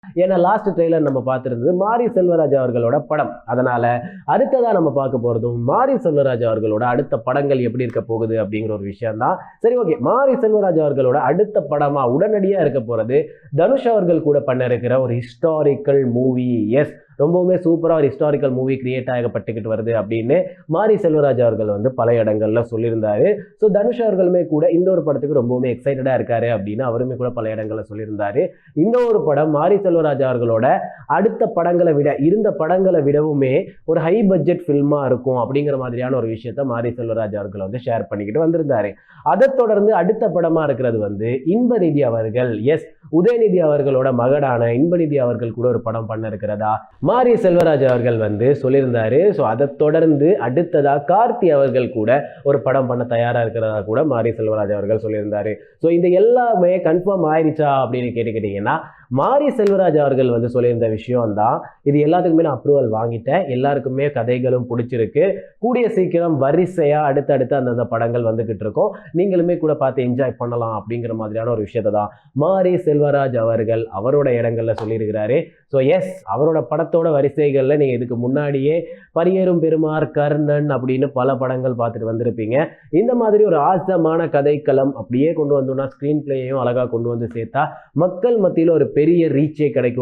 ஏன்னா last trailer நம்ம பார்த்துருந்தது மாரி செல்வராஜ் அவர்களோட படம். அதனால அடுத்ததாக நம்ம பார்க்க போகிறதும் மாரி செல்வராஜ் அவர்களோட அடுத்த படங்கள் எப்படி இருக்க போகுது அப்படிங்கிற ஒரு விஷயம் தான். சரி, ஓகே. மாரி செல்வராஜ் அவர்களோட அடுத்த படமா உடனடியாக இருக்க போகிறது தனுஷ் அவர்கள் கூட பண்ண இருக்கிற ஒரு ஹிஸ்டாரிக்கல் மூவி. எஸ், ரொம்பவுமே சூப்பராக ஒரு ஹிஸ்டாரிக்கல் மூவி கிரியேட் ஆகப்பட்டுக்கிட்டு வருது அப்படின்னு மாரி செல்வராஜ் அவர்கள் வந்து பல இடங்கள்ல சொல்லியிருந்தாரு. ஸோ தனுஷ் அவர்களுமே கூட இந்த ஒரு படத்துக்கு ரொம்பவுமே எக்ஸைட்டடாக இருக்காரு அப்படின்னு அவருமே கூட பல இடங்கள்ல சொல்லியிருந்தாரு. இந்த ஒரு படம் மாரி செல்வராஜ் அவர்களோட அடுத்த படங்களை விட இருந்த படங்களை விடவுமே ஒரு ஹை பட்ஜெட் ஃபில்மா இருக்கும் அப்படிங்கிற மாதிரியான ஒரு விஷயத்த மாரி செல்வராஜ் அவர்கள் வந்து ஷேர் பண்ணிக்கிட்டு வந்திருந்தாரு. அதை தொடர்ந்து அடுத்த படமா இருக்கிறது வந்து இன்பநிதி அவர்கள். எஸ், உதயநிதி அவர்களோட மகடான இன்பநிதி அவர்கள் கூட ஒரு படம் பண்ண இருக்கிறதா மாரி செல்வராஜ் அவர்கள் வந்து சொல்லியிருந்தாரு. ஸோ அதை தொடர்ந்து அடுத்ததா கார்த்தி அவர்கள் கூட ஒரு படம் பண்ண தயாரா இருக்கிறதா கூட மாரி செல்வராஜ் அவர்கள் சொல்லியிருந்தாரு. ஸோ இந்த எல்லாமே கன்ஃபார்ம் ஆயிடுச்சா அப்படின்னு கேட்டுக்கிட்டீங்கன்னா, மாரி செல்வராஜ் அவர்கள் வந்து சொல்லியிருந்த விஷயம் தான், இது எல்லாத்துக்குமே நான் அப்ரூவல் வாங்கிட்டேன், எல்லாருக்குமே கதைகளும் பிடிச்சிருக்கு, கூடிய சீக்கிரம் வரிசையா அடுத்தடுத்து அந்தந்த படங்கள் வந்துகிட்டு இருக்கோம், நீங்களுமே கூட பார்த்து என்ஜாய் பண்ணலாம் அப்படிங்கிற மாதிரியான ஒரு விஷயத்தை தான் மாரி செல்வராஜ் அவர்கள் அவரோட இடங்கள்ல சொல்லியிருக்கிறாரு. ஸோ எஸ், அவரோட படத்தோட வரிசைகளில் நீங்கள் இதுக்கு முன்னாடியே பரியேறும் பெருமார், கர்ணன் அப்படின்னு பல படங்கள் பார்த்துட்டு வந்திருப்பீங்க. இந்த மாதிரி ஒரு ஆசமான கதைக்களம் அப்படியே கொண்டு வந்தோம்னா ஸ்க்ரீன் பிளேயையும் அழகாக கொண்டு வந்து சேர்த்தா மக்கள் மத்தியில் ஒரு பெரிய ரீச்சே கிடைக்கும்